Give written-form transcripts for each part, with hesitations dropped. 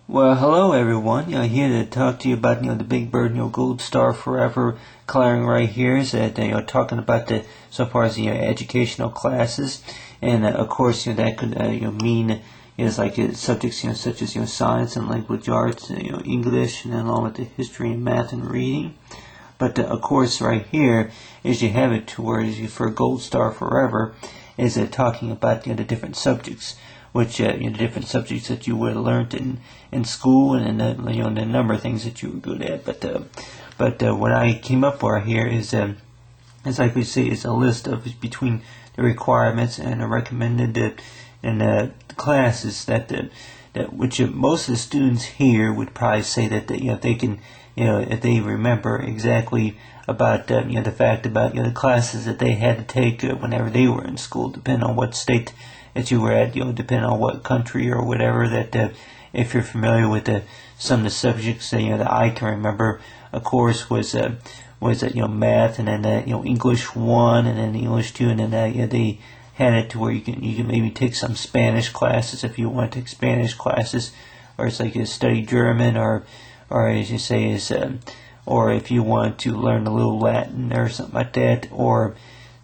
Well, hello everyone. Here to talk to you about the Big Bird, GoldStar Forever coloring right here. Is that talking about the so far as educational classes, and of course that could mean is like subjects such as science and language arts, English, and then along with the history and math and reading. But of course, right here is you have it to where for GoldStar Forever is talking about the different subjects, which the different subjects that you would have learned in school, and the number of things that you were good at. But what I came up for here is like we say, is a list of between the requirements and the recommended classes that which most of the students here would probably say that if they can if they remember exactly about the fact about the classes that they had to take whenever they were in school, depending on what state that you were at, depending on what country or whatever. That if you're familiar with some of the subjects that I can remember, of course, was math, and then English 1, and then English 2, and then they had it to where you can maybe take some Spanish classes if you want to take Spanish classes, or it's like you study German, or as you say is or if you want to learn a little Latin or something like that, or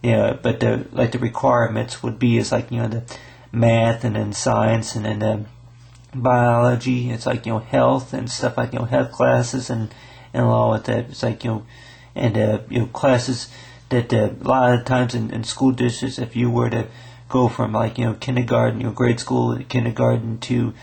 but the requirements would be is like the math, and then science, and then biology. It's like health and stuff, like health classes, and along with that it's like and classes that a lot of times in school districts, if you were to go from like kindergarten, grade school kindergarten to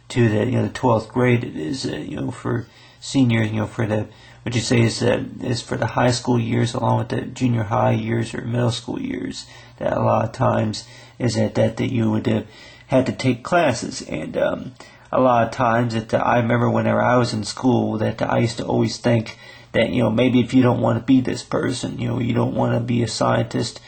the 12th grade, it is for senior, for the what you say is for the high school years, along with the junior high years or middle school years, that a lot of times is that you would had to take classes. And a lot of times that I remember whenever I was in school that I used to always think that maybe if you don't want to be this person, you don't want to be a scientist,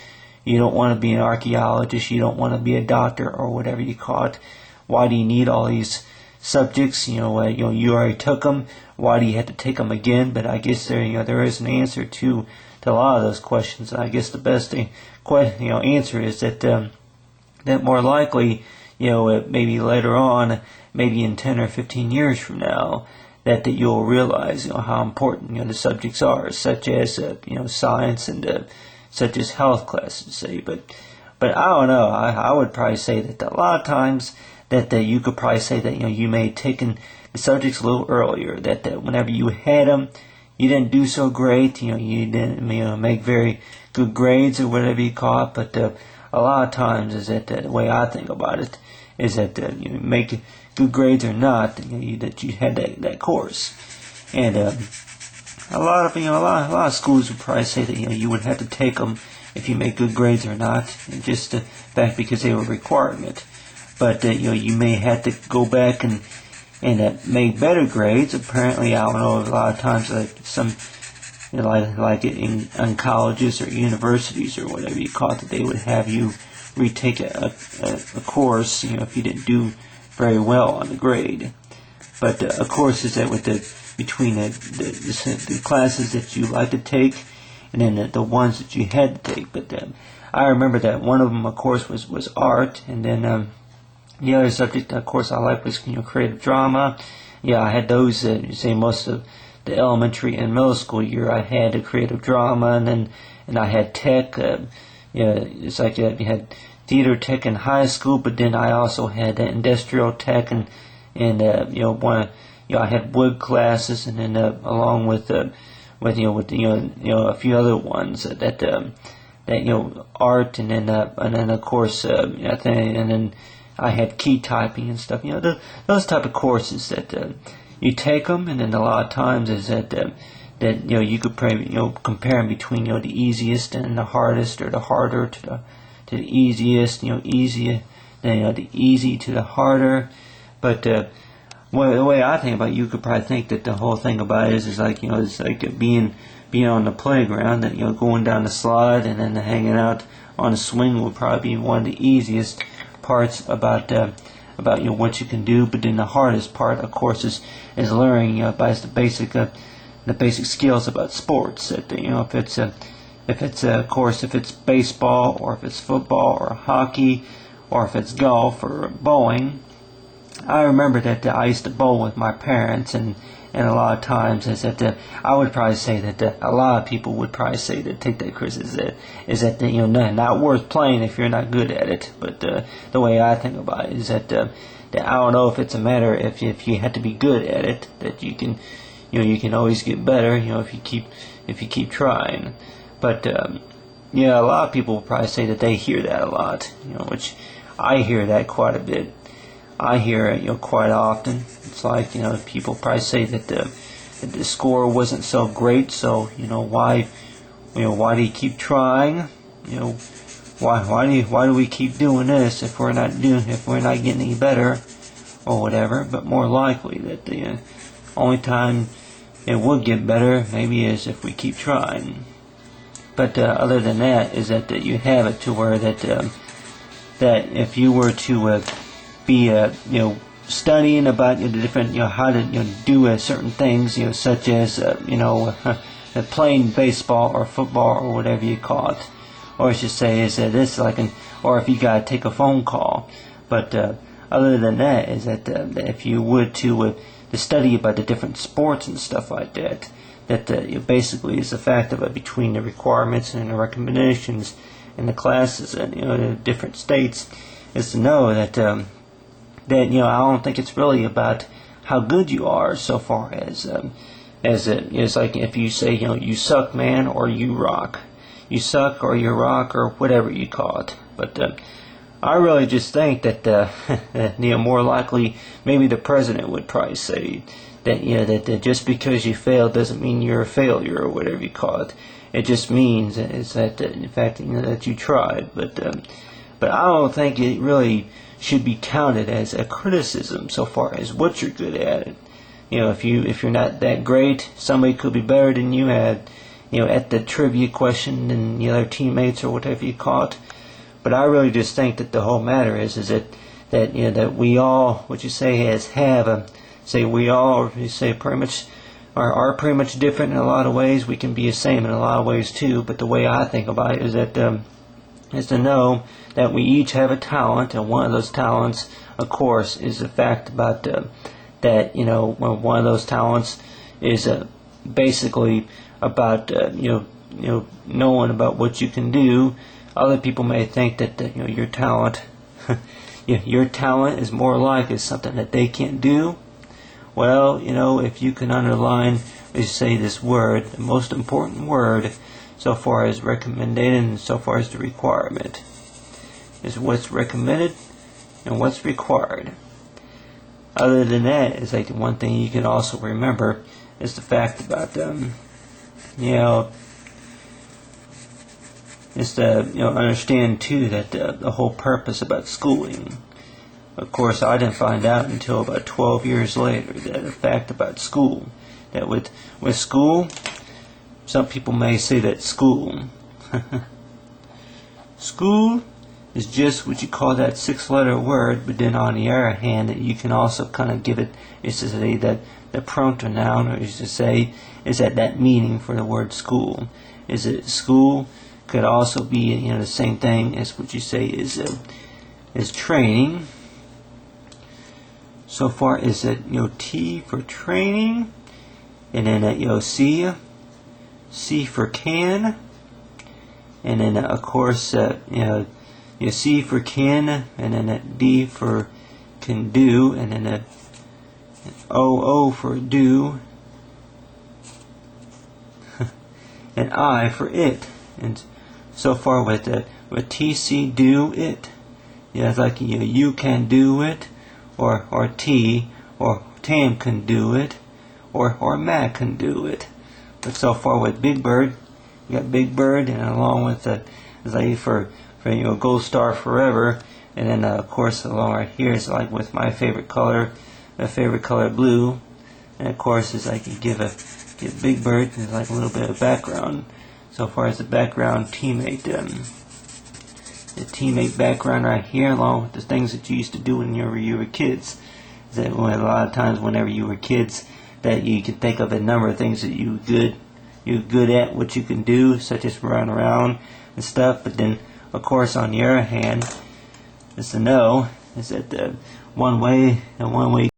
you don't want to be an archaeologist, you don't want to be a doctor, or whatever you call it, why do you need all these subjects? You already took them. Why do you have to take them again? But I guess there is an answer to a lot of those questions. And I guess the best answer is that more likely maybe later on, maybe in 10 or 15 years from now, that you'll realize how important the subjects are, such as science, and such as health classes, say. But I don't know. I would probably say that a lot of times that you could probably say that you may have taken the subjects a little earlier. That whenever you had them, you didn't do so great. You didn't make very good grades or whatever you call it. But a lot of times is that the way I think about it is that you make good grades or not, that you had that course. And a lot of schools would probably say that you would have to take them if you make good grades or not, and just the fact because they were a requirement. But you may have to go back and make better grades. Apparently, I don't know, a lot of times like some like in colleges or universities or whatever you call it, that they would have you retake a course if you didn't do very well on the grade. But of course, is that with between the classes that you like to take, and then the ones that you had to take. But I remember that one of them, of course, was art, and then the other subject, of course, I liked was creative drama. Yeah, I had those. You say most of the elementary and middle school year, I had a creative drama, and I had tech. It's like you had theater tech in high school, but then I also had industrial tech, and I had wood classes, and then along with a few other ones that art, and then of course I think, and then I had key typing and stuff. Those type of courses that you take them, and then a lot of times is that you could compare them between the easiest and the hardest, or the harder to the easiest, easier, the easy to the harder. But the way I think about it, you could probably think that the whole thing about it is like it's like being on the playground, that going down the slide and then hanging out on a swing would probably be one of the easiest parts about what you can do. But then the hardest part, of course, is learning by the basic skills about sports. That if it's baseball, or if it's football, or hockey, or if it's golf or bowling, I remember that I used to bowl with my parents, and a lot of times is that I would probably say that a lot of people would probably say that take that criticism is that not worth playing if you're not good at it. But the way I think about it is that I don't know if it's a matter if you have to be good at it, that you can you can always get better if you keep trying. But yeah, a lot of people will probably say that they hear that a lot, which I hear that quite a bit. I hear it, quite often. It's like, people probably say that the score wasn't so great, so, why do you keep trying? Why do we keep doing this if we're not getting any better or whatever? But more likely that the only time it would get better maybe is if we keep trying. But other than that, is that you have it to where that if you were to be studying about the different how to do certain things, such as playing baseball or football or whatever you call it, or I should say is that this like or if you gotta take a phone call. But other than that, is that if you would to study about the different sports and stuff like that, basically is the fact of between the requirements and the recommendations in the classes and the different states, is to know that I don't think it's really about how good you are so far as it's like if you say you suck, man, or you rock, you suck or you rock or whatever you call it. But I really just think that more likely maybe the president would probably say that that just because you failed doesn't mean you're a failure or whatever you call it. It just means is that in fact that you tried. But I don't think it really should be counted as a criticism so far as what you're good at it. If you're not that great, somebody could be better than you at at the trivia question than the other teammates or whatever you call it. But I really just think that the whole matter is that that we all, what you say is say we all, you say pretty much are pretty much different in a lot of ways. We can be the same in a lot of ways too. But the way I think about it is that is to know that we each have a talent, and one of those talents, of course, is the fact about that when one of those talents is basically about knowing about what you can do. Other people may think that your talent your talent is more like is something that they can't do. Well, if you can underline, we say this word, the most important word so far as recommended and so far as the requirement is what's recommended and what's required. Other than that, it's like one thing you can also remember is the fact about is to understand too that the whole purpose about schooling. Of course, I didn't find out until about 12 years later that the fact about school, that with school, some people may say that school is just what you call that 6-letter word, but then on the other hand, you can also kind of give it, is to say that the pronoun, or is to say, is that meaning for the word school. Is it school could also be the same thing as what you say is training. So far is that T for training, and then C for can, and then of course C for can, and then D for can do, and then O for do, and I for it. And so far with TC, do it. It's like you can do it, or T or Tam can do it, or Matt can do it. But so far with Big Bird, you got Big Bird, and along with it's like for GoldStar forever, and then of course along right here is like with my favorite color blue, and of course is like you give Big Bird is like a little bit of background. So far as the background teammate, the teammate background right here, along with the things that you used to do when you were kids. Is that when a lot of times whenever you were kids, that you can think of a number of things that you're good at, what you can do, such as run around and stuff. But then, of course, on the other hand, is to know is that one way